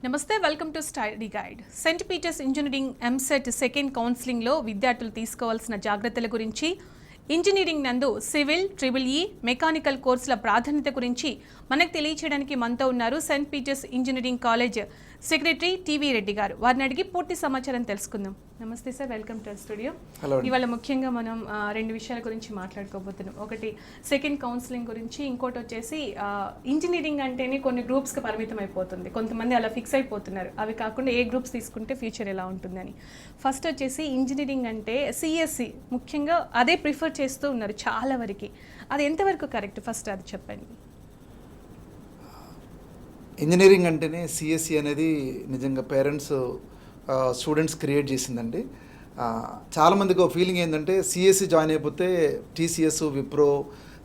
నమస్తే, welcome to study guide. Saint Peter's engineering EAMCET second కౌన్సిలింగ్లో విద్యార్థులు తీసుకోవాల్సిన జాగ్రత్తల గురించి, ఇంజనీరింగ్ నందు సివిల్, ట్రిపుల్ మెకానికల్ కోర్సుల ప్రాధాన్యత గురించి మనకు తెలియచేయడానికి మనతో ఉన్నారు Saint Peter's engineering college secretary TV Reddy గారు. వారిని అడిగి పూర్తి సమాచారం తెలుసుకుందాం. నమస్తే సార్, వెల్కమ్ టు స్టూడియో. ఇవాళ ముఖ్యంగా మనం రెండు విషయాల గురించి మాట్లాడుకోబోతున్నాం. ఒకటి సెకండ్ కౌన్సిలింగ్ గురించి, ఇంకోటి వచ్చేసి ఇంజనీరింగ్ అంటేనే కొన్ని గ్రూప్స్కి పరిమితం అయిపోతుంది, కొంతమంది అలా ఫిక్స్ అయిపోతున్నారు. అవి కాకుండా ఏ గ్రూప్స్ తీసుకుంటే ఫ్యూచర్ ఎలా ఉంటుందని. ఫస్ట్ వచ్చేసి ఇంజనీరింగ్ అంటే సిఎస్సి ముఖ్యంగా అదే ప్రిఫర్ చేస్తూ ఉన్నారు చాలా వరకు. అది ఎంతవరకు కరెక్ట్? ఫస్ట్ అది చెప్పండి. ఇంజనీరింగ్ అంటేనే సిఎస్సి అనేది నిజంగా పేరెంట్స్ స్టూడెంట్స్ క్రియేట్ చేసిందండి. చాలామందికి ఒక ఫీలింగ్ ఏంటంటే సిఎస్సి జాయిన్ అయిపోతే టీసీఎస్, విప్రో,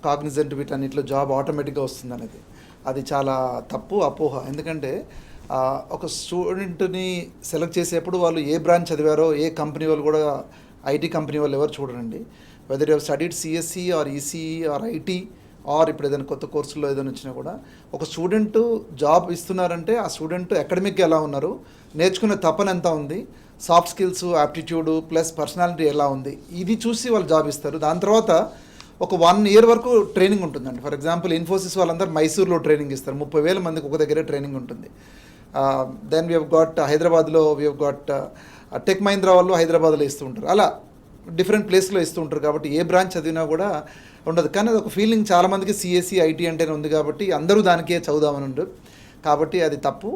కాగ్నిజెంట్ వీటన్నిటిలో జాబ్ ఆటోమేటిక్గా వస్తుంది అనేది. అది చాలా తప్పు, అపోహ. ఎందుకంటే ఒక స్టూడెంట్ని సెలెక్ట్ చేసేప్పుడు వాళ్ళు ఏ బ్రాంచ్ చదివారో, ఏ కంపెనీ వాళ్ళు కూడా ఐటీ కంపెనీ వాళ్ళు ఎవరు చూడరండి. Whether you studied CSC or ECE or IT or ఇప్పుడు ఏదైనా కొత్త కోర్సుల్లో ఏదైనా వచ్చినా కూడా ఒక స్టూడెంట్ జాబ్ ఇస్తున్నారంటే ఆ స్టూడెంట్ అకాడమిక్ ఎలా ఉన్నారు, నేర్చుకునే తపన ఎంత ఉంది, soft skills, aptitude plus personality ఎలా ఉంది, ఇది చూసి వాళ్ళు జాబ్ ఇస్తారు. దాని తర్వాత ఒక 1 year వరకు ట్రైనింగ్ ఉంటుందండి. ఫర్ ఎగ్జాంపుల్ ఇన్ఫోసిస్ వాళ్ళందరూ మైసూర్లో ట్రైనింగ్ ఇస్తారు. 30,000 మందికి ఒక దగ్గరే ట్రైనింగ్ ఉంటుంది. దెన్ వీ హెవ్ గాట్ హైదరాబాద్లో, we have got tech Mahindra వాళ్ళు హైదరాబాద్లో ఇస్తూ ఉంటారు. అలా డిఫరెంట్ ప్లేస్లో ఇస్తూ ఉంటారు. కాబట్టి ఏ బ్రాంచ్ చదివినా కూడా ఉండదు. కానీ అది ఒక ఫీలింగ్ చాలామందికి సిఎస్సి, ఐటీ అంటేనే ఉంది కాబట్టి అందరూ దానికే చదువుదామని ఉండదు. కాబట్టి అది తప్పు.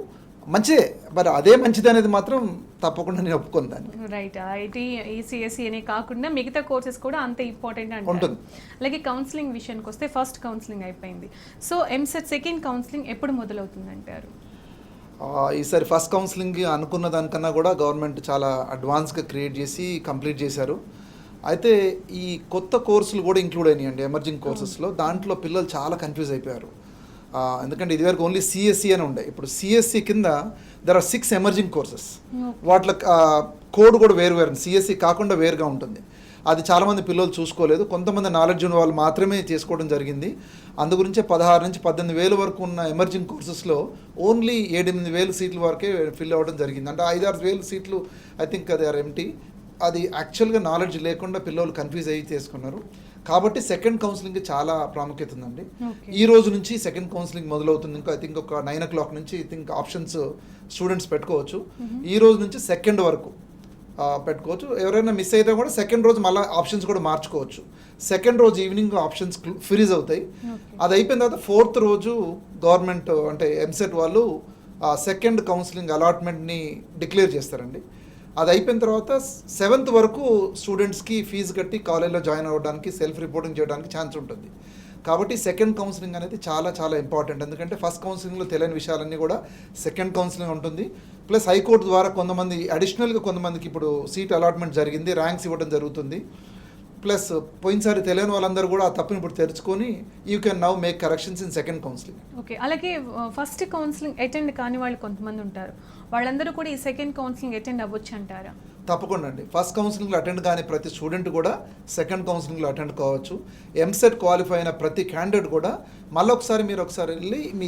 మంచిదే, మరి అదే మంచిది అనేది మాత్రం తప్పకుండా నేను ఒప్పుకోను దాన్ని. రైట్. ఐటీ, సిఎస్సి అనే కాకుండా మిగతా కోర్సెస్ కూడా అంతే ఇంపార్టెంట్ అంటే ఉంటుంది. అలాగే కౌన్సిలింగ్ విషయానికి వస్తే ఫస్ట్ కౌన్సిలింగ్ అయిపోయింది. సో ఎంసెట్ సెకండ్ కౌన్సిలింగ్ ఎప్పుడు మొదలవుతుంది అంటారు? ఈసారి ఫస్ట్ కౌన్సిలింగ్ అనుకున్న దానికన్నా కూడా గవర్నమెంట్ చాలా అడ్వాన్స్గా క్రియేట్ చేసి కంప్లీట్ చేశారు. అయితే ఈ కొత్త కోర్సులు కూడా ఇంక్లూడ్ అయినాయండి ఎమర్జింగ్ కోర్సెస్లో. దాంట్లో పిల్లలు చాలా కన్ఫ్యూజ్ అయిపోయారు. ఎందుకంటే ఇదివరకు ఓన్లీ సిఎస్సి అని ఉండే. ఇప్పుడు సిఎస్సి కింద దర్ ఆర్ 6 ఎమర్జింగ్ కోర్సెస్. వాటిలో కోడ్ కూడా వేరు సిఎస్సి కాకుండా వేరుగా ఉంటుంది. అది చాలామంది పిల్లలు చూసుకోలేదు. కొంతమంది నాలెడ్జ్ ఉన్న వాళ్ళు మాత్రమే చేసుకోవడం జరిగింది. అందుగురించే 16 నుంచి 18,000 వరకు ఉన్న ఎమర్జింగ్ కోర్సెస్లో ఓన్లీ 7-8,000 సీట్ల వరకే ఫిల్ అవ్వడం జరిగింది. అంటే 5-6,000 సీట్లు ఐ థింక్ అది ఆర్ ఎంటీ. అది యాక్చువల్గా నాలెడ్జ్ లేకుండా పిల్లలు కన్ఫ్యూజ్ అయ్యి చేసుకున్నారు. కాబట్టి సెకండ్ కౌన్సిలింగ్కి చాలా ప్రాముఖ్యత ఉందండి. ఈ రోజు నుంచి సెకండ్ కౌన్సిలింగ్ మొదలవుతుంది. ఇంకా ఐ థింక్ ఒక 9 o'clock నుంచి ఐ థింక్ ఆప్షన్స్ స్టూడెంట్స్ పెట్టుకోవచ్చు. ఈ రోజు నుంచి సెకండ్ వరకు పెట్టుకోవచ్చు. ఎవరైనా మిస్ అయితే కూడా సెకండ్ రోజు మళ్ళీ ఆప్షన్స్ కూడా మార్చుకోవచ్చు. సెకండ్ రోజు ఈవినింగ్ ఆప్షన్స్ ఫ్రీజ్ అవుతాయి. అది అయిపోయిన తర్వాత 4th రోజు గవర్నమెంట్ అంటే ఎంసెట్ వాళ్ళు సెకండ్ కౌన్సిలింగ్ అలాట్మెంట్ని డిక్లేర్ చేస్తారండి. అది అయిపోయిన తర్వాత 7th వరకు స్టూడెంట్స్కి ఫీజు కట్టి కాలేజ్లో జాయిన్ అవ్వడానికి, సెల్ఫ్ రిపోర్టింగ్ చేయడానికి ఛాన్స్ ఉంటుంది. కాబట్టి సెకండ్ కౌన్సిలింగ్ అనేది చాలా చాలా ఇంపార్టెంట్. ఎందుకంటే ఫస్ట్ కౌన్సిలింగ్లో తెలియని విషయాలన్నీ కూడా సెకండ్ కౌన్సిలింగ్ ఉంటుంది. ప్లస్ హైకోర్టు ద్వారా కొంతమంది అడిషనల్గా కొంతమందికి ఇప్పుడు సీట్ అలాట్మెంట్ జరిగింది, ర్యాంక్స్ ఇవ్వడం జరుగుతుంది. ప్లస్ పోయినసారి తెలియని వాళ్ళందరూ కూడా ఆ తప్పుని ఇప్పుడు తెరుచుకొని you can now make corrections in second counselling. Okay. అలాగే ఫస్ట్ కౌన్సిలింగ్ అటెండ్ కాని వాళ్ళు కొంతమంది ఉంటారు. వాళ్ళందరూ కూడా ఈ సెకండ్ కౌన్సిలింగ్ అటెండ్ అవ్వచ్చు అంటారా? తప్పకుండా అండి. ఫస్ట్ కౌన్సిలింగ్లో అటెండ్ కాని ప్రతి స్టూడెంట్ కూడా సెకండ్ కౌన్సిలింగ్లో అటెండ్ కావచ్చు. ఎంసెట్ క్వాలిఫై అయిన ప్రతి క్యాండిడేట్ కూడా మళ్ళీ మీరు ఒకసారి వెళ్ళి మీ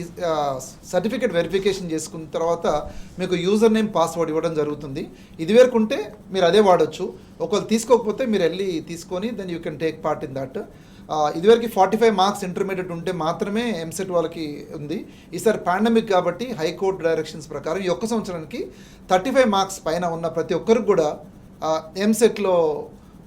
సర్టిఫికేట్ వెరిఫికేషన్ చేసుకున్న తర్వాత మీకు యూజర్ నేమ్, పాస్వర్డ్ ఇవ్వడం జరుగుతుంది. ఇది వరకు ఉంటే మీరు అదే వాడచ్చు. ఒకవేళ తీసుకోకపోతే మీరు వెళ్ళి తీసుకొని then you can take part in that. ఇదివరకు 45 మార్క్స్ ఇంటర్మీడియట్ ఉంటే మాత్రమే ఎంసెట్ వాళ్ళకి ఉంది. ఈసారి పాండమిక్ కాబట్టి హైకోర్టు డైరెక్షన్స్ ప్రకారం ఈ ఒక్క సంవత్సరానికి 35 మార్క్స్ పైన ఉన్న ప్రతి ఒక్కరికి కూడా ఎంసెట్లో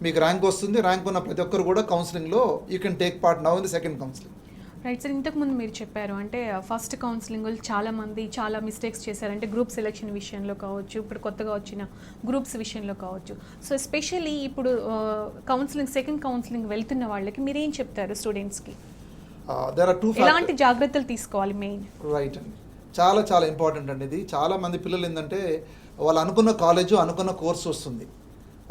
మీకు ర్యాంక్ వస్తుంది. ర్యాంక్ ఉన్న ప్రతి ఒక్కరు కూడా కౌన్సిలింగ్లో you can take part now in the second counselling. Right sir, ఇంతకుముందు మీరు చెప్పారు అంటే ఫస్ట్ కౌన్సిలింగ్ చాలామంది చాలా మిస్టేక్స్ చేశారంటే గ్రూప్ సెలెక్షన్ విషయంలో కావచ్చు, ఇప్పుడు కొత్తగా వచ్చిన గ్రూప్స్ విషయంలో కావచ్చు. సో ఎస్పెషల్లీ ఇప్పుడు కౌన్సిలింగ్ సెకండ్ కౌన్సిలింగ్ వెళ్తున్న వాళ్ళకి మీరు ఏం చెప్తారు స్టూడెంట్స్కి? ఎలాంటి జాగ్రత్తలు తీసుకోవాలి మెయిన్? రైట్ అండి, చాలా చాలా ఇంపార్టెంట్ అండి. ఇది చాలా మంది పిల్లలు ఏంటంటే వాళ్ళు అనుకున్న కాలేజు, అనుకున్న కోర్సు వస్తుంది,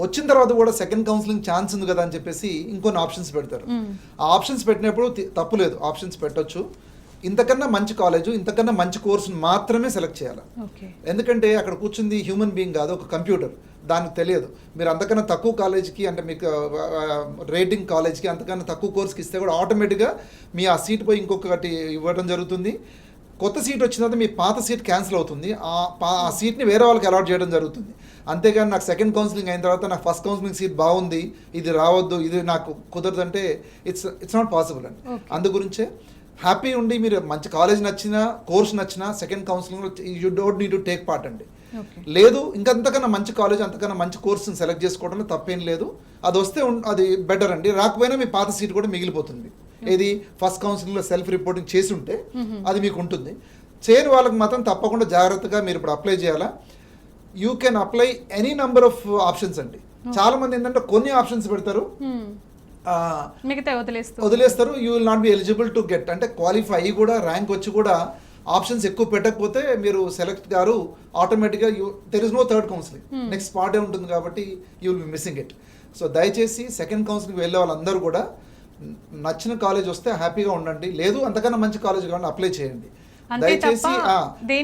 వచ్చిన తర్వాత కూడా సెకండ్ కౌన్సిలింగ్ ఛాన్స్ ఉంది కదా అని చెప్పేసి ఇంకొన్ని ఆప్షన్స్ పెడతారు. ఆ ఆప్షన్స్ పెట్టినప్పుడు తప్పు లేదు, ఆప్షన్స్ పెట్టొచ్చు. ఇంతకన్నా మంచి కాలేజు, ఇంతకన్నా మంచి కోర్సును మాత్రమే సెలెక్ట్ చేయాలి. ఎందుకంటే అక్కడ కూర్చుంది హ్యూమన్ బీయింగ్ కాదు, ఒక కంప్యూటర్. దానికి తెలియదు. మీరు అంతకన్నా తక్కువ కాలేజ్కి అంటే మీకు రేటింగ్ కాలేజ్కి అంతకన్నా తక్కువ కోర్స్కి ఇస్తే కూడా ఆటోమేటిక్గా మీ ఆ సీట్ పోయి ఇంకొకటి ఇవ్వడం జరుగుతుంది. కొత్త సీట్ వచ్చిన తర్వాత మీ పాత సీట్ క్యాన్సిల్ అవుతుంది, ఆ సీట్ని వేరే వాళ్ళకి అలాట్ చేయడం జరుగుతుంది. అంతేగాని నాకు సెకండ్ కౌన్సిలింగ్ అయిన తర్వాత నాకు ఫస్ట్ కౌన్సిలింగ్ సీట్ బాగుంది, ఇది రావద్దు, ఇది నాకు కుదరదంటే ఇట్స్ నాట్ పాసిబుల్ అండి. అందు గురించే హ్యాపీ ఉండి మీరు మంచి కాలేజ్ నచ్చినా కోర్స్ నచ్చినా సెకండ్ కౌన్సిలింగ్లో you don't need to take part అండి. లేదు ఇంకంతకన్నా మంచి కాలేజ్ అంతకన్నా మంచి కోర్సుని సెలెక్ట్ చేసుకోవడంలో తప్పేం లేదు. అది వస్తే అది బెటర్ అండి. రాకపోయినా మీ పాత సీట్ కూడా మిగిలిపోతుంది. ఏది ఫస్ట్ కౌన్సిలింగ్లో సెల్ఫ్ రిపోర్టింగ్ చేసి ఉంటే అది మీకు ఉంటుంది. చేయని వాళ్ళకి మాత్రం తప్పకుండా జాగ్రత్తగా మీరు ఇప్పుడు అప్లై చేయాలా. You can apply any number of options అండి. చాలా మంది ఏంటంటే కొన్ని ఆప్షన్స్ పెడతారు, వదిలేస్తారు. You will not be eligible to get, అంటే క్వాలిఫై అయ్యి కూడా ర్యాంక్ వచ్చి కూడా ఆప్షన్స్ ఎక్కువ పెట్టకపోతే మీరు సెలెక్ట్ గారు ఆటోమేటిక్గా there is no third counselling, next స్పాటే ఉంటుంది కాబట్టి you will be missing it. So దయచేసి సెకండ్ కౌన్సిలింగ్ వెళ్ళే వాళ్ళందరూ కూడా నచ్చిన కాలేజ్ వస్తే హ్యాపీగా ఉండండి. లేదు అంతకన్నా మంచి కాలేజ్ కావాలని అప్లై చేయండి. దయచేసి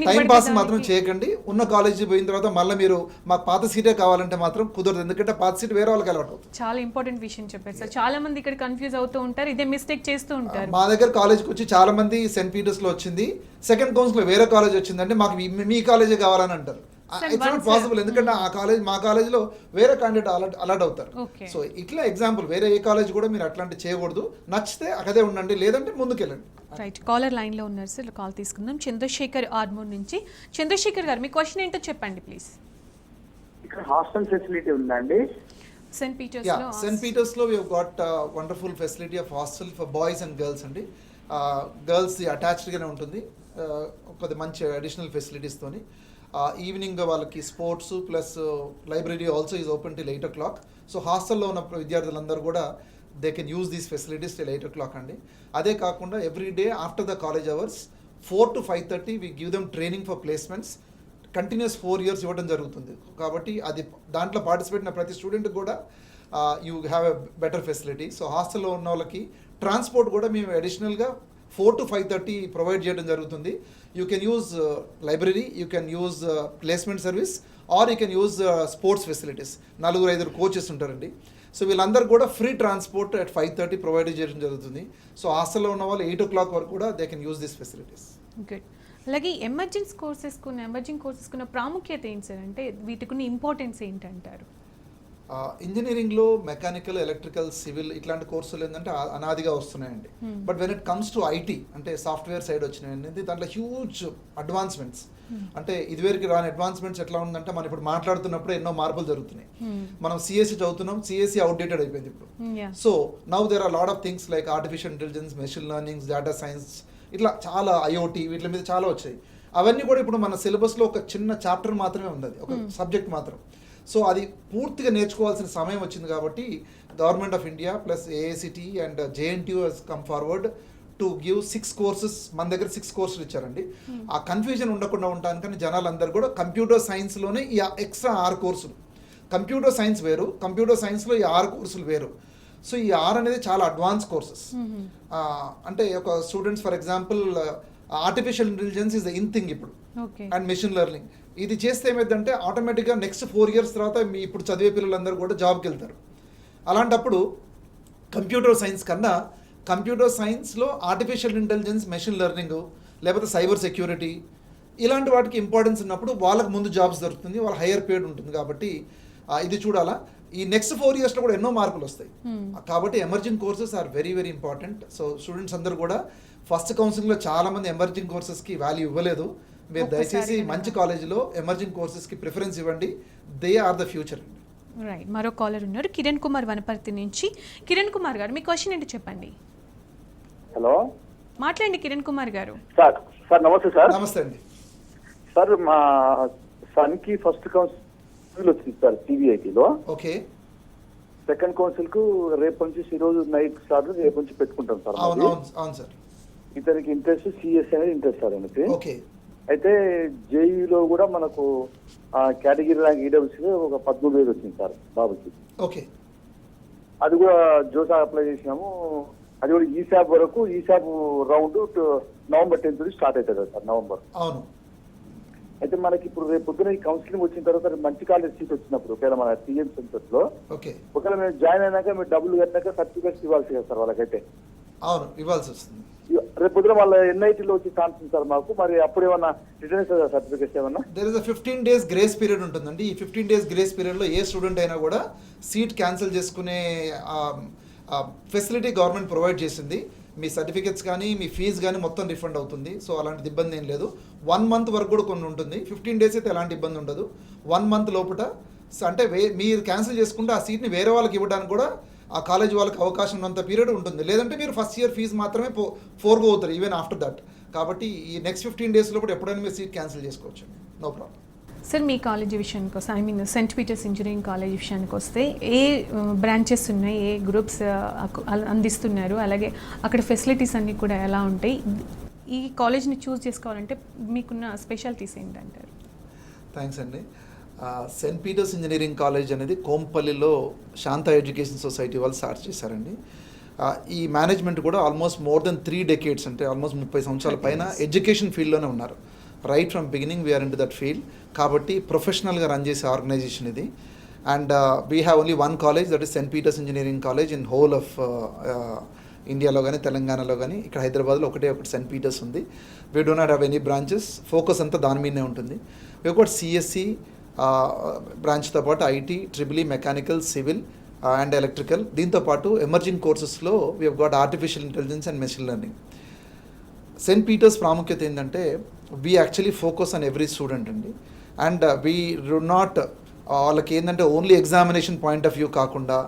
టైం పాస్ మాత్రం చేయకండి. ఉన్న కాలేజీ పోయిన తర్వాత మళ్ళీ మీరు మాకు పాత సీటే కావాలంటే మాత్రం కుదరదు, ఎందుకంటే పాత సీట్ వేరే వాళ్ళకి అలవాటు అవుతుంది. చాలా ఇంపార్టెంట్ విషయం చెప్పారు సార్. చాలా మంది ఇక్కడ కన్ఫ్యూజ్ అవుతూ ఉంటారు, ఇదే మిస్టేక్ చేస్తూ ఉంటారు. మా దగ్గర కాలేజ్కి వచ్చి చాలా మంది సెయింట్ పీటర్స్ లో వచ్చింది, సెకండ్ కౌన్సిల్ లో వేరే కాలేజ్ వచ్చిందంటే మాకు మీ కాలేజే కావాలని అంటారు. ఇట్స్ నాట్ పాసిబుల్, ఎందుకంటే ఆ కాలేజ్ మా కాలేజ్లో వేరే క్యాండిడేట్ అలాట్ అవుతారు. సో ఇట్లా ఎగ్జాంపుల్ వేరే ఏ కాలేజ్ కూడా మీరు అట్లాంటి చేయకూడదు. నచ్చితే అక్కడే ఉండండి, లేదంటే ముందుకెళ్ళండి. రైట్, కాలర్ లైన్ లో ఉన్నారు సార్, కాల్ తీసుకుందాం. చంద్రశేఖర్ ఆర్మూర్ నుంచి. చంద్రశేఖర్ గారు మీ క్వశ్చన్ ఏంటో చెప్పండి ప్లీజ్. ఇక్కడ హాస్టల్ ఫెసిలిటీ ఉందండి సెయింట్ పీటర్స్ లో? సెయింట్ పీటర్స్ లో we have got wonderful facility of hostel for boys and girls అండి. గర్ల్స్ అటాచ్డ్ గానే ఉంటుంది, కొద్ది మంచి అడిషనల్ ఫెసిలిటీస్ తోని. ఈవినింగ్ వాళ్ళకి sports plus library also is open till 8 o'clock. So హాస్టల్లో ఉన్న విద్యార్థులందరూ కూడా they can use these facilities till 8 o'clock అండి. అదే కాకుండా every day after the college hours 4 to 5:30 we give them training for placements. Continuous 4 years ఇవ్వడం జరుగుతుంది. కాబట్టి అది దాంట్లో పార్టిసిపేట్ అయిన ప్రతి స్టూడెంట్ కూడా you have a better facility. So హాస్టల్లో ఉన్న వాళ్ళకి ట్రాన్స్పోర్ట్ కూడా మేము అడిషనల్గా 4 to 5:30 ప్రొవైడ్ చేయడం జరుగుతుంది. You can use library, you can use placement service, or you can use sports facilities. 4-5 coaches ఉంటారండి. సో వీళ్ళందరూ కూడా ఫ్రీ ట్రాన్స్పోర్ట్ అట్ 5:30 ప్రొవైడ్ చేయడం జరుగుతుంది. సో హాస్టల్లో ఉన్న వాళ్ళు 8 o'clock వరకు కూడా they can use this facilities. Good. అలాగే ఎమర్జింగ్ కోర్సెస్కున్న ప్రాముఖ్యత ఏంటి సార్? అంటే వీటికున్న ఇంపార్టెన్స్ ఏంటంటారు? ఇంజనీరింగ్లో మెకానికల్, ఎలక్ట్రికల్, సివిల్ ఇట్లాంటి కోర్సులు ఏంటంటే అనాదిగా వస్తున్నాయండి. But when it comes to IT అంటే సాఫ్ట్వేర్ సైడ్ వచ్చినాయండి, దాంట్లో హ్యూజ్ అడ్వాన్స్మెంట్స్. అంటే ఇదివరకు రాని అడ్వాన్స్మెంట్స్ ఎట్లా ఉందంటే మనం ఇప్పుడు మాట్లాడుతున్నప్పుడు ఎన్నో మార్పులు జరుగుతున్నాయి. మనం సిఎస్సి చదువుతున్నాం, సిఎస్సి అవుట్డేటెడ్ అయిపోయింది ఇప్పుడు. So now there are lot of things like artificial intelligence, machine learning, data science, ఇట్లా చాలా ఐఓటీ వీటి మీద చాలా వచ్చాయి. అవన్నీ కూడా ఇప్పుడు మన సిలబస్లో ఒక చిన్న చాప్టర్ మాత్రమే ఉంది, ఒక సబ్జెక్ట్ మాత్రం. సో అది పూర్తిగా నేర్చుకోవాల్సిన సమయం వచ్చింది కాబట్టి government of India plus AICTE and JNTU has come forward to give 6 courses. మన దగ్గర 6 కోర్సులు ఇచ్చారండి. ఆ కన్ఫ్యూజన్ ఉండకుండా ఉండటానికని జనాలందరూ కూడా కంప్యూటర్ సైన్స్లోనే ఈ ఎక్స్ట్రా 6 కోర్సులు. కంప్యూటర్ సైన్స్ వేరు, కంప్యూటర్ సైన్స్లో ఈ 6 కోర్సులు వేరు. సో ఈ 6 అనేది చాలా అడ్వాన్స్ కోర్సెస్. అంటే ఒక students for example artificial intelligence is the in thing ఇప్పుడు, అండ్ మెషిన్ లెర్నింగ్. ఇది చేస్తే ఏమైందంటే ఆటోమేటిక్గా నెక్స్ట్ 4 years తర్వాత మీ ఇప్పుడు చదివే పిల్లలందరూ కూడా జాబ్కి వెళ్తారు. అలాంటప్పుడు కంప్యూటర్ సైన్స్ కన్నా కంప్యూటర్ సైన్స్లో ఆర్టిఫిషియల్ ఇంటెలిజెన్స్, మెషిన్ లెర్నింగ్, లేకపోతే సైబర్ సెక్యూరిటీ ఇలాంటి వాటికి ఇంపార్టెన్స్ ఉన్నప్పుడు వాళ్ళకి ముందు జాబ్స్ దొరుకుతుంది, వాళ్ళ హైయర్ పేడ్ ఉంటుంది. కాబట్టి ఇది చూడాలా. ఈ నెక్స్ట్ 4 yearsలో కూడా ఎన్నో మార్పులు వస్తాయి. కాబట్టి emerging courses are very very important. So students అందరూ కూడా ఫస్ట్ కౌన్సిలింగ్లో చాలా మంది ఎమర్జింగ్ కోర్సెస్కి వాల్యూ ఇవ్వలేదు. మీరు దయచేసి మంచి కాలేజీలో ఎమర్జింగ్ కోర్సెస్కి ప్రిఫరెన్స్ ఇవ్వండి. They are the future. Right, మరో కాలర్ ఉన్నారు, కిరణ్ కుమార్ వనపర్తి నుంచి. కిరణ్ కుమార్ గారు మీ క్వశ్చన్ ఏంటి చెప్పండి. హలో, మాట్లాడండి కిరణ్ కుమార్ గారు. సార్ నమస్తే సార్. నమస్తే అండి సార్. మా సన్ కి ఫస్ట్ కౌన్సిల్ వచ్చింది సార్ సిబిఐటిలో. ఓకే. సెకండ్ కౌన్సిల్ కు రేపు నుంచి ఈ రోజు నైట్ స్టార్ట్, రేపు నుంచి పెట్టుకుంటాం సార్. అవును సార్. ఇతనికి ఇంట్రెస్ట్ సిఎస్ అనేది ఇంట్రెస్ట్ సార్ అనేది. ఓకే. అయితే జేఈలో కూడా మనకు కేటగిరీ ర్యాంక్ ఈడబ్ల్యూసీలో ఒక 13,000 వచ్చింది సార్ బాబుకి. ఓకే. అది కూడా జోసా అప్లై చేసినాము. అది కూడా ఈశాప్ వరకు, ఈశాప్ రౌండ్ November 10th స్టార్ట్ అవుతుంది సార్, నవంబర్. అవును. అయితే మనకి ఇప్పుడు రేపు పొద్దున ఈ కౌన్సిలింగ్ వచ్చిన తర్వాత మంచి కాలేజ్ సీట్ వచ్చినప్పుడు ఒకవేళ మన టీఎం సెంటర్స్ లో ఒకవేళ మేము జాయిన్ అయినాక మీరు డబ్బులు కట్టినాక సర్టిఫికేట్స్ ఇవ్వాల్సి కదా సార్ వాళ్ళకైతే? అవును, ఇవ్వాల్సి వస్తుంది. రేపు పొద్దున వాళ్ళ ఎన్ఐటీలో వచ్చి ఛాన్స్ ఉంది సార్ మాకు. మరి అప్పుడు ఏమన్నా రిటర్న్ సర్టిఫికేట్స్ ఏమన్నా? There is a 15 days grace period ఉంటుందండి. ఈ 15 days గ్రేస్ పీరియడ్లో ఏ స్టూడెంట్ అయినా కూడా సీట్ క్యాన్సిల్ చేసుకునే ఫెసిలిటీ గవర్నమెంట్ ప్రొవైడ్ చేసింది. మీ సర్టిఫికెట్స్ కానీ మీ ఫీజు కానీ మొత్తం రిఫండ్ అవుతుంది. సో అలాంటి ఇబ్బంది ఏం లేదు. 1 month వరకు కూడా కొన్ని ఉంటుంది. 15 days అయితే ఎలాంటి ఇబ్బంది ఉండదు. 1 month లోపల అంటే మీరు క్యాన్సిల్ చేసుకుంటే ఆ సీట్ని వేరే వాళ్ళకి ఇవ్వడానికి కూడా ఆ కాలేజ్ వాళ్ళకి అవకాశం ఉన్నంత పీరియడ్ ఉంటుంది. లేదంటే మీరు ఫస్ట్ ఇయర్ ఫీజు మాత్రమే ఫోర్గో అవుతారు ఈవెన్ ఆఫ్టర్ దట్. కాబట్టి ఈ నెక్స్ట్ 15 days లోపల ఎప్పుడైనా మీరు సీట్ క్యాన్సిల్ చేసుకోవచ్చు, నో ప్రాబ్లం. సార్ మీ కాలేజ్ విషయానికి వస్తే సెయింట్ పీటర్స్ ఇంజనీరింగ్ కాలేజ్ విషయానికి వస్తే ఏ బ్రాంచెస్ ఉన్నాయి, ఏ గ్రూప్స్ అందిస్తున్నారు, అలాగే అక్కడ ఫెసిలిటీస్ అన్నీ కూడా ఎలా ఉంటాయి? ఈ కాలేజ్ని చూస్ చేసుకోవాలంటే మీకున్న స్పెషాలిటీస్ ఏంటంటారు? థ్యాంక్స్ అండి. సెయింట్ పీటర్స్ ఇంజనీరింగ్ కాలేజ్ అనేది కోంపల్లిలో శాంత ఎడ్యుకేషన్ సొసైటీ వాళ్ళు స్టార్ట్ చేశారండి. ఈ మేనేజ్మెంట్ కూడా ఆల్మోస్ట్ మోర్ దెన్ 3 decades అంటే ఆల్మోస్ట్ 30 సంవత్సరాల పైన ఎడ్యుకేషన్ ఫీల్డ్లోనే ఉన్నారు. Right from beginning we are into that field. కాబట్టి ప్రొఫెషనల్గా రన్ చేసే ఆర్గనైజేషన్ ఇది. And we have only 1 college, that is Saint Peter's engineering college in whole of ఇండియాలో కానీ తెలంగాణలో కానీ. ఇక్కడ హైదరాబాద్లో ఒకటి సెయింట్ పీటర్స్ ఉంది. We do not have any branches. Focus అంతా దాని మీదనే ఉంటుంది. వీ గోట్ సిఎస్సి బ్రాంచ్తో పాటు IT, triple E, mechanical, civil and electrical. దీంతోపాటు ఎమర్జింగ్ కోర్సెస్లో we have got artificial intelligence and machine learning. Saint Peter's ప్రాముఖ్యత ఏంటంటే we actually focus on every student అండి. అండ్ వీ డు నాట్ వాళ్ళకి ఏంటంటే only examination point of view కాకుండా,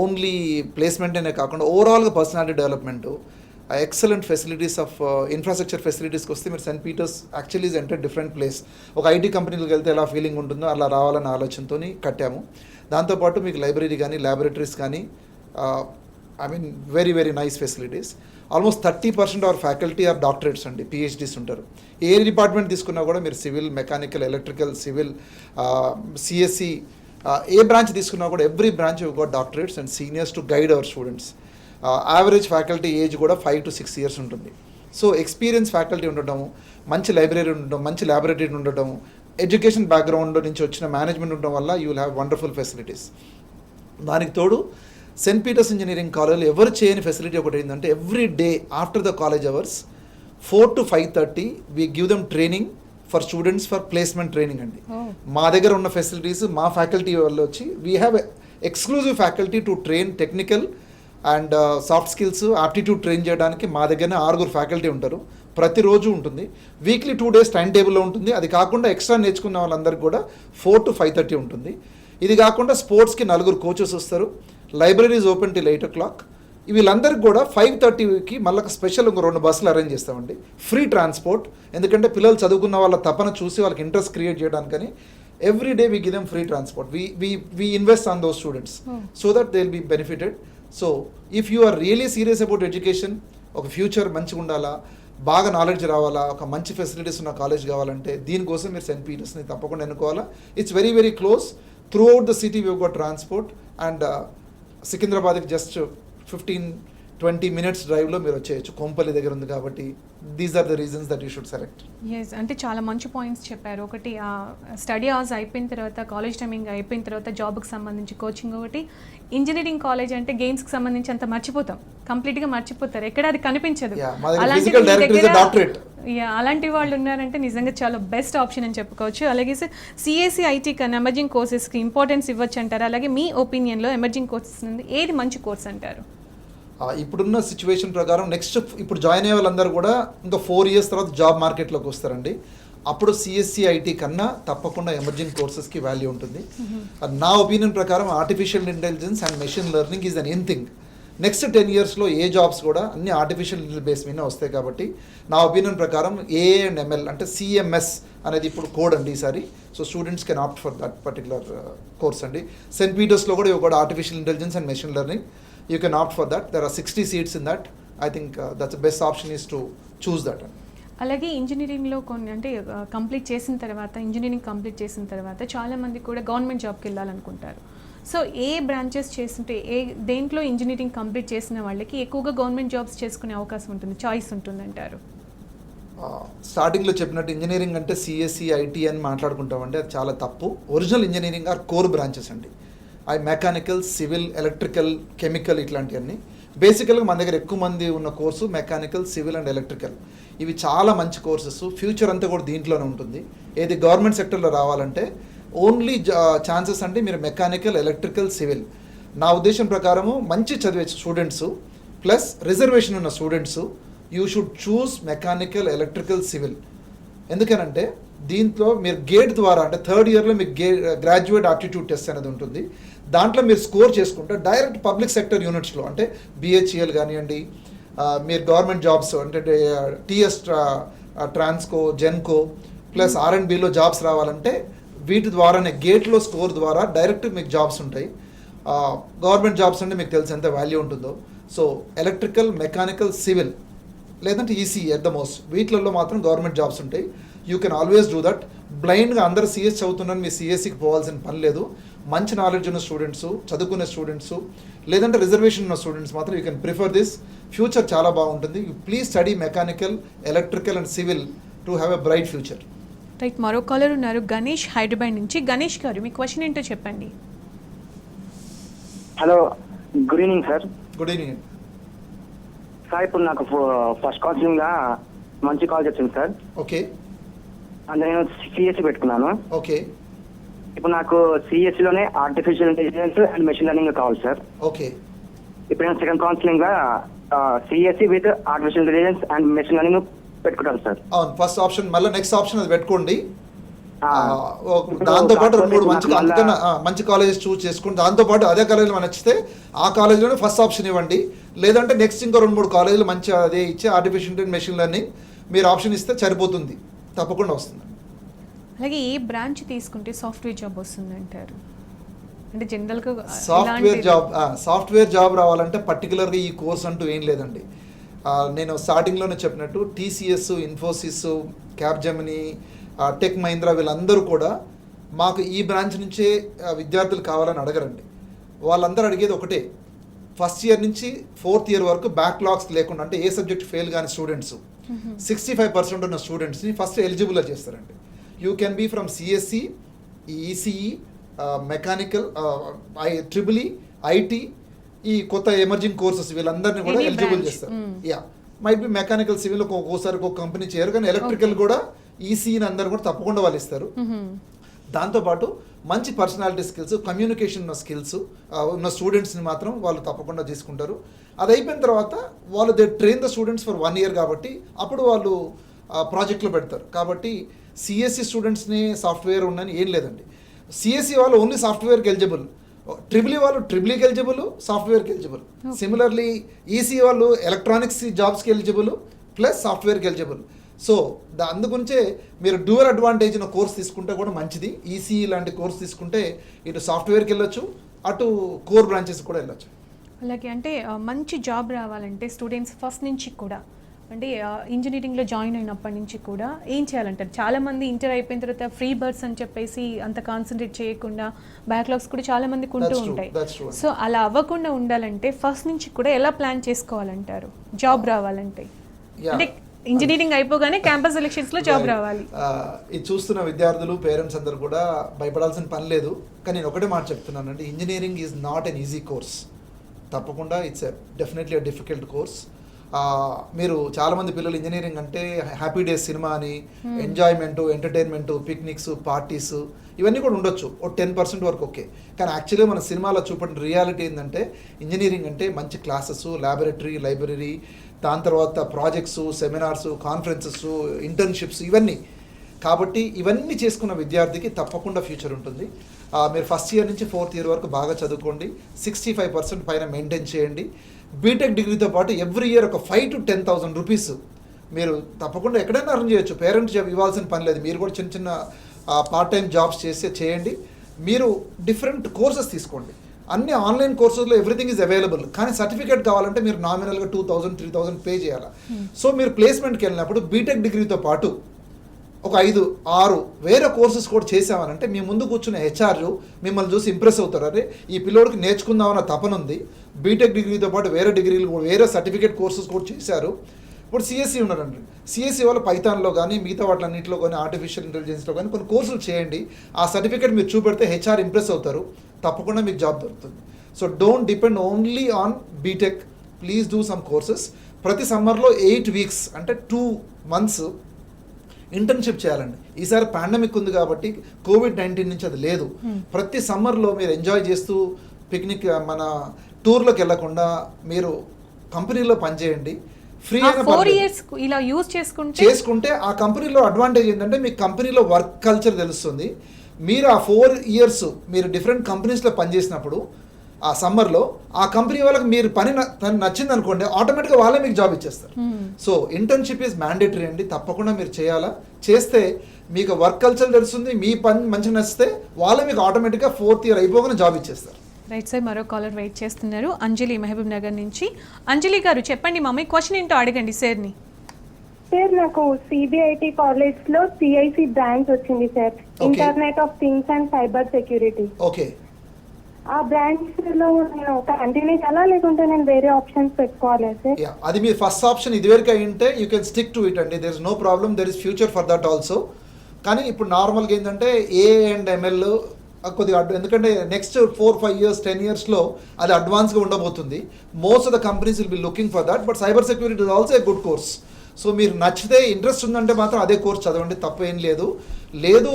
only placement అనే కాకుండా ఓవరాల్గా personality development, excellent facilities of infrastructure ఫెసిలిటీస్కి వస్తే మీరు Saint Peter's actually is enter different place. ఒక ఐటీ కంపెనీలకు వెళ్తే ఎలా ఫీలింగ్ ఉంటుందో అలా రావాలన్న ఆలోచనతో కట్టాము. దాంతోపాటు మీకు లైబ్రరీ కానీ ల్యాబొరేటరీస్ కానీ very very nice facilities. Almost 30% our faculty are doctorates అండి, పిహెచ్డీస్ ఉంటారు. ఏ డిపార్ట్మెంట్ తీసుకున్నా కూడా మీరు civil, mechanical, electrical, civil, CSC, ఏ బ్రాంచ్ తీసుకున్నా కూడా every branch you got doctorates and seniors to guide our students. Average faculty age కూడా 5 to 6 years ఉంటుంది. సో ఎక్స్పీరియన్స్ ఫ్యాకల్టీ ఉండటము, మంచి లైబ్రరీ ఉండటం, మంచి ల్యాబొరేటరీ ఉండటం, ఎడ్యుకేషన్ బ్యాక్గ్రౌండ్ నుంచి వచ్చిన మేనేజ్మెంట్ ఉండటం వల్ల you will have wonderful facilities. దానికి తోడు సెయింట్ పీటర్స్ ఇంజనీరింగ్ కాలేజ్లో ఎవరు చేయని ఫెసిలిటీ ఒకటి ఏంటంటే every day after the college hours 4 to 5:30 we give them training for students for placement training అండి. మా దగ్గర ఉన్న ఫెసిలిటీస్ మా ఫ్యాకల్టీ వాళ్ళు వచ్చి we have exclusive faculty to train technical and soft skills, aptitude train చేయడానికి మా దగ్గరనే 6 ఫ్యాకల్టీ ఉంటారు. ప్రతిరోజు ఉంటుంది. వీక్లీ 2 days టైం టేబుల్లో ఉంటుంది. అది కాకుండా ఎక్స్ట్రా నేర్చుకున్న వాళ్ళందరికీ కూడా 4 to 5:30 ఉంటుంది. ఇది కాకుండా స్పోర్ట్స్కి 4 కోచెస్ వస్తారు. Library is open till 8 o'clock. వీళ్ళందరికీ కూడా 5:30కి మళ్ళీ స్పెషల్ ఒక 2 buses అరేంజ్ చేస్తామండి. ఫ్రీ ట్రాన్స్పోర్ట్, ఎందుకంటే పిల్లలు చదువుకున్న వాళ్ళ తపన చూసి వాళ్ళకి ఇంట్రెస్ట్ క్రియేట్ చేయడానికని every day we give them free transport. We invest on those students so that they will be benefited. So if you are really serious about education, ఒక ఫ్యూచర్ మంచిగా ఉండాలా, బాగా నాలెడ్జ్ రావాలా, ఒక మంచి ఫెసిలిటీస్ ఉన్న college కావాలంటే దీనికోసం మీరు సెయింట్ పీటర్స్ని తప్పకుండా ఎన్నుకోవాలా. It's very very close. Throughout the city we got transport and సికింద్రాబాద్కి జస్ట్ 15-20 minutes డ్రైవ్లో మీరు వచ్చేయచ్చు. కొంపల్లి దగ్గర ఉంది కాబట్టి these are the reasons that you should select. Yes, అంటే చాలా మంచి పాయింట్స్ చెప్పారు. ఒకటి స్టడీ అవర్స్ అయిపోయిన తర్వాత, కాలేజ్ టైమింగ్ అయిపోయిన తర్వాత జాబ్కి సంబంధించి కోచింగ్ ఒకటి. ఇంజనీరింగ్ కాలేజ్ అంటే గేమ్స్కి సంబంధించి అంత మర్చిపోతాం, కంప్లీట్గా మర్చిపోతారు, ఎక్కడ అది కనిపించదు. అలాంటి వాళ్ళు ఉన్నారంటే నిజంగా చాలా బెస్ట్ ఆప్షన్ అని చెప్పుకోవచ్చు. అలాగే సార్ సిఎస్సి, ఐటీ కన్నా ఎమర్జింగ్ కోర్సెస్కి ఇంపార్టెన్స్ ఇవ్వచ్చు అంటారు. అలాగే మీ ఒపీనియన్లో ఎమర్జింగ్ కోర్సెస్ నుండి ఏది మంచి కోర్స్ అంటారు? ఇప్పుడున్న సిచ్యువేషన్ ప్రకారం నెక్స్ట్ ఇప్పుడు జాయిన్ అయ్యే వాళ్ళందరూ కూడా ఇంకా 4 years తర్వాత జాబ్ మార్కెట్లోకి వస్తారండి. అప్పుడు సిఎస్సి, ఐటీ కన్నా తప్పకుండా ఎమర్జింగ్ కోర్సెస్కి వాల్యూ ఉంటుంది. నా ఒపీనియన్ ప్రకారం artificial intelligence and machine learning is an in thing. Next 10 yearsలో ఏ జాబ్స్ కూడా అన్ని ఆర్టిఫిషియల్ బేస్ మీద వస్తాయి. కాబట్టి నా ఒపీనియన్ ప్రకారం ఏఐ అండ్ ఎంఎల్ అంటే సిఎంఎస్ అనేది ఇప్పుడు కోడ్ అండి ఈసారి. So students can opt for that particular course అండి. సెయింట్ పీటర్స్లో కూడా ఇవి కూడా artificial intelligence and machine learning. You can opt for that. There are 60 seats in that. I think that's the best option is to choose that. అలాగే ఇంజనీరింగ్లో కొన్ని అంటే engineering complete చేసిన తర్వాత చాలామంది కూడా గవర్నమెంట్ జాబ్కి వెళ్ళాలనుకుంటారు. సో ఏ బ్రాంచెస్ చేస్తుంటే దేంట్లో ఇంజనీరింగ్ కంప్లీట్ చేసిన వాళ్ళకి ఎక్కువగా గవర్నమెంట్ జాబ్స్ చేసుకునే అవకాశం ఉంటుంది, చాయిస్ ఉంటుంది అంటారు? స్టార్టింగ్లో చెప్పినట్టు ఇంజనీరింగ్ అంటే సిఎస్సి, ఐటీ అని మాట్లాడుకుంటామండి, అది చాలా తప్పు. Original engineering or core branches అండి. మెకానికల్, సివిల్, ఎలక్ట్రికల్, కెమికల్ ఇట్లాంటివన్నీ. బేసికల్గా మన దగ్గర ఎక్కువ మంది ఉన్న course mechanical, civil and electrical. ఇవి చాలా మంచి కోర్సెస్. ఫ్యూచర్ అంతా కూడా దీంట్లోనే ఉంటుంది. ఏది గవర్నమెంట్ సెక్టర్లో రావాలంటే ఓన్లీ ఛాన్సెస్ అంటే మీరు మెకానికల్, ఎలక్ట్రికల్, సివిల్. నా ఉద్దేశం ప్రకారము మంచి చదివే స్టూడెంట్స్ ప్లస్ రిజర్వేషన్ ఉన్న students you should choose mechanical, electrical, civil. ఎందుకనంటే దీంట్లో మీరు గేట్ ద్వారా అంటే థర్డ్ ఇయర్లో మీకు గ్రాడ్యుయేట్ ఆప్టిట్యూడ్ టెస్ట్ అనేది ఉంటుంది. దాంట్లో మీరు స్కోర్ చేసుకుంటే డైరెక్ట్ పబ్లిక్ సెక్టర్ యూనిట్స్లో అంటే బిహెచ్ఈఎల్ కానివ్వండి, మీరు గవర్నమెంట్ జాబ్స్ అంటే టీఎస్, ట్రాన్స్కో, జెన్కో ప్లస్ ఆర్ఎండ్బిలో జాబ్స్ రావాలంటే వీటి ద్వారానే గేట్లో స్కోర్ ద్వారా డైరెక్ట్ మీకు జాబ్స్ ఉంటాయి. గవర్నమెంట్ జాబ్స్ అంటే మీకు తెలిసి ఎంత వాల్యూ ఉంటుందో. సో ఎలక్ట్రికల్, మెకానికల్, సివిల్ లేదంటే ఈసీ ఎట్ ద మోస్ట్ వీటిలలో మాత్రం గవర్నమెంట్ జాబ్స్ ఉంటాయి. You can always do that. బ్లైండ్గా అందరూ సిఎస్ చదువుతున్నారని మీ సిఎస్సికి పోవాల్సిన పని లేదు. మంచి నాలెడ్జ్ ఉన్న స్టూడెంట్స్, చదువుకునే స్టూడెంట్స్ లేదంటే రిజర్వేషన్ ఉన్న స్టూడెంట్స్ మాత్రం you can prefer this. Future చాలా బాగుంటుంది. You please study mechanical, electrical and civil to have a bright future. Right, మరో కాలర్ ఉన్నారు గణేష్ హైదరాబాద్ నుంచి. గణేష్ గారు మీ క్వశ్చన్ ఏంటో చెప్పండి. Hello, good evening sir. Good evening. Sir ఇప్పుడు నాకు ఫస్ట్ కౌన్సిలింగ్ గా మంచి కాల్ వచ్చింది సార్. ఓకే అందులో నేను సిఎస్సి పెట్టుకున్నాను. ఓకే ఇప్పుడు నాకు సిఎస్సి లోనే artificial intelligence and machine learning కావాలి సార్. ఓకే ఇప్పుడు నేను సెకండ్ కౌన్సిలింగ్ గా CSC with artificial intelligence and machine learning పెట్టుకుంటాను సార్. అవును, ఫస్ట్ ఆప్షన్. మళ్ళీ నెక్స్ట్ ఆప్షన్ అది పెట్టుకోండి. దాంతోపాటు 2-3 మంచి కాలేజెస్ చూస్ చేసుకుని దాంతోపాటు అదే కాలేజీలో మనకు నచ్చితే ఆ కాలేజీలోనే ఫస్ట్ ఆప్షన్ ఇవ్వండి. లేదంటే నెక్స్ట్ ఇంకో 2-3 కాలేజీలు మంచి అదే ఇచ్చి ఆర్టిఫిషియల్ ఇంటెలిజెన్స్, మెషిన్ లెర్నింగ్ మీరు ఆప్షన్ ఇస్తే సరిపోతుంది, తప్పకుండా వస్తుంది. అలాగే ఏ బ్రాంచ్ తీసుకుంటే సాఫ్ట్వేర్ జాబ్ వస్తుంది అంటారు? అంటే జనరల్గా సాఫ్ట్వేర్ జాబ్ రావాలంటే పర్టికులర్గా ఈ కోర్స్ అంటూ ఏం లేదండి. నేను స్టార్టింగ్లోనే చెప్పినట్టు TCS, Infosys, Capgemini, tech Mahindra వీళ్ళందరూ కూడా మాకు ఈ బ్రాంచ్ నుంచే విద్యార్థులు కావాలని అడగరండి. వాళ్ళందరూ అడిగేది ఒకటే, ఫస్ట్ ఇయర్ నుంచి 4th ఇయర్ వరకు బ్యాక్లాగ్స్ లేకుండా అంటే ఏ సబ్జెక్ట్ ఫెయిల్ కాని స్టూడెంట్స్ 65% ఉన్న స్టూడెంట్స్ని ఫస్ట్ ఎలిజిబుల్గా చేస్తారండి. You can be from CSC, ECE, mechanical, triple E, IT, ఈ కొత్త ఎమర్జింగ్ కోర్సెస్ వీళ్ళందరినీ కూడా ఎలిజిబుల్ చేస్తారు. Yeah, might be mechanical, civil ఒక్కోసారి ఒక్కొక్క కంపెనీ చేయరు, కానీ ఎలక్ట్రికల్ కూడా ఈసీని అందరూ కూడా తప్పకుండా వాళ్ళు ఇస్తారు. దాంతోపాటు మంచి పర్సనాలిటీ స్కిల్స్, కమ్యూనికేషన్ ఉన్న స్కిల్స్ ఉన్న స్టూడెంట్స్ని మాత్రం వాళ్ళు తప్పకుండా తీసుకుంటారు. అది అయిపోయిన తర్వాత వాళ్ళు they train the students for 1 year కాబట్టి అప్పుడు వాళ్ళు ప్రాజెక్ట్లో పెడతారు. కాబట్టి సిఎస్సి స్టూడెంట్స్ని సాఫ్ట్వేర్ ఉన్నని ఏం లేదండి. సిఎస్సి వాళ్ళు ఓన్లీ సాఫ్ట్వేర్కి ఎలిజిబుల్, ట్రిపుల్ ఈ వాళ్ళు ట్రిపుల్ఈకి ఎలిజిబుల్, సాఫ్ట్వేర్కి ఎలిజిబుల్. సిమిలర్లీ ఈసీ వాళ్ళు ఎలక్ట్రానిక్స్ జాబ్స్కి ఎలిజిబుల్ ప్లస్ సాఫ్ట్వేర్కి ఎలిజిబుల్. సో అందుగురించే మీరు డ్యూయల్ అడ్వాంటేజ్ ఉన్న కోర్స్ తీసుకుంటే కూడా మంచిది. ఈసీఈ లాంటి కోర్స్ తీసుకుంటే ఇటు సాఫ్ట్వేర్కి వెళ్ళొచ్చు, అటు కోర్ బ్రాంచెస్ కూడా వెళ్ళొచ్చు. అలాగే అంటే మంచి జాబ్ రావాలంటే స్టూడెంట్స్ ఫస్ట్ నుంచి కూడా అంటే ఇంజనీరింగ్లో జాయిన్ అయినప్పటి నుంచి కూడా ఏం చేయాలంటారు? చాలామంది ఇంటర్ అయిపోయిన తర్వాత ఫ్రీ బర్డ్స్ అని చెప్పేసి అంత కాన్సన్ట్రేట్ చేయకుండా బ్యాక్లాగ్స్ కూడా చాలామంది కొంటూ ఉంటాయి. సో అలా అవ్వకుండా ఉండాలంటే ఫస్ట్ నుంచి కూడా ఎలా ప్లాన్ చేసుకోవాలంటారు జాబ్ రావాలంటే? అంటే ఇంజనీరింగ్ అయిపోగానే క్యాంపస్ ఎలక్షన్స్లో జాబ్ రావాలి. ఇది చూస్తున్న విద్యార్థులు, పేరెంట్స్ అందరూ కూడా భయపడాల్సిన పని లేదు. కానీ నేను ఒకటే మాట చెప్తున్నానండి, engineering is not an easy course. తప్పకుండా it's definitely a difficult course. మీరు చాలామంది పిల్లలు ఇంజనీరింగ్ అంటే హ్యాపీ డేస్ సినిమా అని ఎంజాయ్మెంటు, ఎంటర్టైన్మెంటు, పిక్నిక్స్, పార్టీస్ ఇవన్నీ కూడా ఉండొచ్చు, ఓ 10% వరకు ఓకే. కానీ యాక్చువల్గా మన సినిమాలో చూపడిన రియాలిటీ ఏంటంటే ఇంజనీరింగ్ అంటే మంచి క్లాసెస్, ల్యాబొరేటరీ, లైబ్రరీ, దాని తర్వాత ప్రాజెక్ట్స్, సెమినార్స్, కాన్ఫరెన్సెస్, ఇంటర్న్షిప్స్ ఇవన్నీ. కాబట్టి ఇవన్నీ చేసుకున్న విద్యార్థికి తప్పకుండా ఫ్యూచర్ ఉంటుంది. మీరు ఫస్ట్ ఇయర్ నుంచి 4th ఇయర్ వరకు బాగా చదువుకోండి, 65% పైన మెయింటైన్ చేయండి. బీటెక్ డిగ్రీతో పాటు ఎవ్రీ ఇయర్ ఒక 5,000 to 10,000 రూపీస్ మీరు తప్పకుండా ఎక్కడైనా అర్న్ చేయొచ్చు. పేరెంట్స్ ఇవ్వాల్సిన పని లేదు. మీరు కూడా చిన్న చిన్న పార్ట్ టైం జాబ్స్ చేయండి. మీరు డిఫరెంట్ కోర్సెస్ తీసుకోండి. అన్ని ఆన్లైన్ కోర్సెస్లో ఎవ్రీథింగ్ ఈజ్ అవైలబుల్. కానీ సర్టిఫికేట్ కావాలంటే మీరు నామినల్గా 2,000, 3,000 పే చేయాలి. సో మీరు ప్లేస్మెంట్కి వెళ్ళినప్పుడు బీటెక్ డిగ్రీతో పాటు ఒక 5-6 వేరే కోర్సెస్ కూడా చేసామనంటే మీ ముందు కూర్చున్న హెచ్ఆర్ మిమ్మల్ని చూసి ఇంప్రెస్ అవుతారు. అరే ఈ పిల్లోడికి నేర్చుకుందామన్న తపన ఉంది, బీటెక్ డిగ్రీతో పాటు వేరే డిగ్రీలు కూడా వేరే సర్టిఫికేట్ కోర్సెస్ కూడా చేశారు. ఇప్పుడు సిఎస్సి ఉన్నారండి, సిఎస్సి వాళ్ళు పైథాన్లో కానీ మిగతా వాటిలన్నింటిలో కానీ ఆర్టిఫిషియల్ ఇంటెలిజెన్స్లో కానీ కొన్ని కోర్సులు చేయండి. ఆ సర్టిఫికేట్ మీరు చూపెడితే హెచ్ఆర్ ఇంప్రెస్ అవుతారు, తప్పకుండా మీకు జాబ్ దొరుకుతుంది. So don't depend only on BTech, please do some courses. ప్రతి సమ్మర్లో 8 weeks అంటే 2 months ఇంటర్న్షిప్ చేయాలండి. ఈసారి పాండమిక్ ఉంది కాబట్టి COVID-19 నుంచి అది లేదు. ప్రతి సమ్మర్లో మీరు ఎంజాయ్ చేస్తూ పిక్నిక్ మన టూర్లోకి వెళ్ళకుండా మీరు కంపెనీలో పనిచేయండి. ఫ్రీ 4 years ఇలా యూజ్ చేసుకుంటే ఆ కంపెనీలో అడ్వాంటేజ్ ఏంటంటే మీకు కంపెనీలో వర్క్ కల్చర్ తెలుస్తుంది. మీరు ఆ 4 years మీరు డిఫరెంట్ కంపెనీస్లో పనిచేసినప్పుడు ఆ సమ్మర్లో ఆ కంపెనీ వాళ్ళకి మీరు పని నచ్చింది అనుకోండి, ఆటోమేటిక్గా వాళ్ళే మీకు జాబ్ ఇచ్చేస్తారు. సో ఇంటర్న్షిప్ ఈజ్ మ్యాండేటరీ అండి, తప్పకుండా మీరు చేయాలా. చేస్తే మీకు వర్క్ కల్చర్ తెలుస్తుంది, మీ పని మంచిగా నచ్చితే వాళ్ళే మీకు ఆటోమేటిక్గా 4th year అయిపోగానే జాబ్ ఇచ్చేస్తారు. రైట్ సార్, మరో కాలర్ వెయిట్ చేస్తున్నారు, అంజలి మహబూబ్ నగర్ నుంచి. అంజలి గారు చెప్పండి మమ్మీ, క్వశ్చన్ ఏంటో అడగండి సార్ని. సార్ నాకు సిబిఐటి కాలేజ్ లో సిఐసి బ్రాంచ్ వచ్చింది sir, internet of things and cyber security. Okay, ఆ బ్రాంచ్ లో నేను కంటిన్యూ చేయాలా లేకుంటే నేను వేరే ఆప్షన్స్ పెట్టుకోవాలా సార్? అది మీ ఫస్ట్ ఆప్షన్ ఇదివరకు అయింటే you can stick to it అండి, there is no problem, there is future for that also. కానీ ఇప్పుడు నార్మల్గా ఏంటంటే AI&ML కొద్దిగా ఎందుకంటే నెక్స్ట్ 4-5 years 10 yearsలో అది అడ్వాన్స్గా ఉండబోతుంది. Most of the companies will be looking for that. But cyber security is also a good course. So మీరు నచ్చితే ఇంట్రెస్ట్ ఉందంటే మాత్రం అదే కోర్స్ చదవండి, తప్పు ఏం లేదు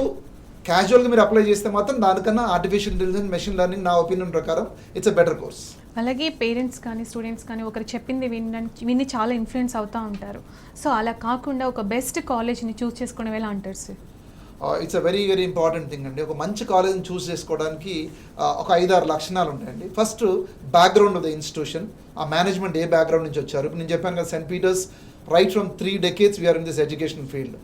క్యాజువల్గా మీరు అప్లై చేస్తే మాత్రం దానికన్నా ఆర్టిఫిషియల్ ఇంటెలిజెన్స్, మెషిన్ లెర్నింగ్ నా ఒపీనియన్ ప్రకారం ఇట్స్ ఎ బెటర్ కోర్స్. అలాగే పేరెంట్స్ కానీ స్టూడెంట్స్ కానీ ఒకరు చెప్పింది విని చాలా ఇన్ఫ్లుయెన్స్ అవుతూ ఉంటారు. సో అలా కాకుండా ఒక బెస్ట్ కాలేజ్ని చూస్ చేసుకునే ఎలా అంటారు sir? It's a very very important thing అండి. ఒక మంచి కాలేజ్ని చూస్ చేసుకోవడానికి ఒక 5-6 లక్షణాలు ఉంటాయండి. First background of the institution, ఆ మేనేజ్మెంట్ ఏ బ్యాక్గ్రౌండ్ నుంచి వచ్చారు. నేను చెప్పాను కదా, Saint Peter's right from 3 decades we are in this education field.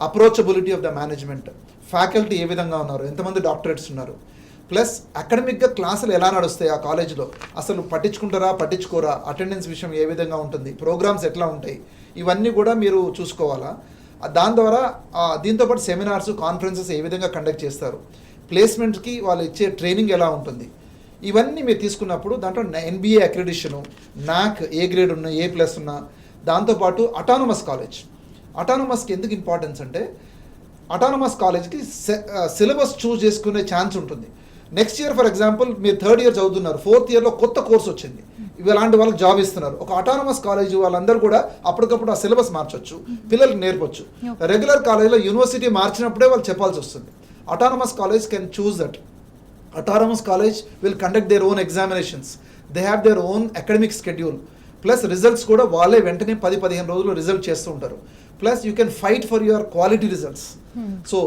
Approachability of the management, faculty ఏ విధంగా ఉన్నారు, ఎంతమంది డాక్టరేట్స్ ఉన్నారు, ప్లస్ అకాడమిక్గా క్లాసులు ఎలా నడుస్తాయి ఆ కాలేజ్లో, అసలు పట్టించుకోరా, అటెండెన్స్ విషయం ఏ విధంగా ఉంటుంది, ప్రోగ్రామ్స్ ఎట్లా ఉంటాయి, ఇవన్నీ కూడా మీరు చూసుకోవాలా. దాని ద్వారా దీంతోపాటు సెమినార్స్, కాన్ఫరెన్సెస్ ఏ విధంగా కండక్ట్ చేస్తారు, ప్లేస్మెంట్కి వాళ్ళు ఇచ్చే ట్రైనింగ్ ఎలా ఉంటుంది, ఇవన్నీ మీరు తీసుకున్నప్పుడు దాంట్లో NBA అక్రిడిషను, NAC ఏ గ్రేడ్ ఉన్న, A+ ఉన్న, దాంతోపాటు అటానమస్కి ఎందుకు ఇంపార్టెన్స్ అంటే అటానమస్ కాలేజ్కి సిలబస్ చూస్ చేసుకునే ఛాన్స్ ఉంటుంది. నెక్స్ట్ ఇయర్ ఫర్ ఎగ్జాంపుల్ మీరు 3rd year చదువుతున్నారు, 4th yearలో కొత్త కోర్స్ వచ్చింది, ఇలాంటి వాళ్ళకి జాబ్ ఇస్తున్నారు. ఒక అటానమస్ కాలేజ్ వాళ్ళందరూ కూడా అప్పటికప్పుడు ఆ సిలబస్ మార్చొచ్చు, పిల్లలకి నేర్పొచ్చు. రెగ్యులర్ కాలేజ్లో యూనివర్సిటీ మార్చినప్పుడే వాళ్ళు చెప్పాల్సి వస్తుంది. Autonomous college can choose that. Autonomous college will conduct their own examinations, they have their own academic schedule, plus results కూడా వాళ్ళే వెంటనే 10-15 రోజులు రిజల్ట్ చేస్తూ ఉంటారు. Plus you can fight for your quality results. So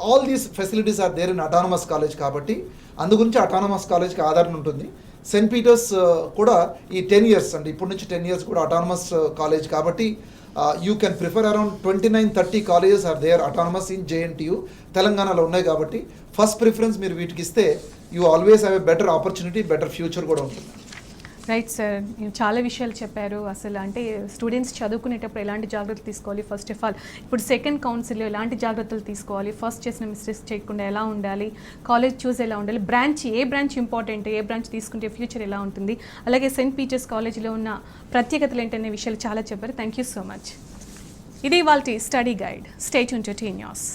all these facilities are there in autonomous college. కాబట్టి అందు గురించి autonomous కాలేజ్కి ఆధారం ఉంటుంది. సెయింట్ పీటర్స్ కూడా ఈ 10 years అంటే ఇప్పటి నుంచి 10 years కూడా అటానమస్ కాలేజ్ కాబట్టి you can prefer around 29-30 colleges are there autonomous in JNTU. తెలంగాణలో ఉన్నాయి కాబట్టి ఫస్ట్ ప్రిఫరెన్స్ మీరు వీటికి ఇస్తే you always have a better opportunity, better future కూడా ఉంటుంది. రైట్ సార్, చాలా విషయాలు చెప్పారు. అసలు అంటే స్టూడెంట్స్ చదువుకునేటప్పుడు ఎలాంటి జాగ్రత్తలు తీసుకోవాలి, ఫస్ట్ ఆఫ్ ఆల్ ఇప్పుడు సెకండ్ కౌన్సిల్లో ఎలాంటి జాగ్రత్తలు తీసుకోవాలి, ఫస్ట్ చేసిన మిస్టేక్స్ చేయకుండా ఎలా ఉండాలి, కాలేజ్ చూస్ ఎలా ఉండాలి, ఏ బ్రాంచ్ ఇంపార్టెంట్, ఏ బ్రాంచ్ తీసుకుంటే ఫ్యూచర్ ఎలా ఉంటుంది, అలాగే సెయింట్ పీటర్స్ కాలేజ్లో ఉన్న ప్రత్యేకతలు ఏంటనే విషయాలు చాలా చెప్పారు. Thank you so much. ఇది ఇవాల్టి study guide. Stay tune to T news.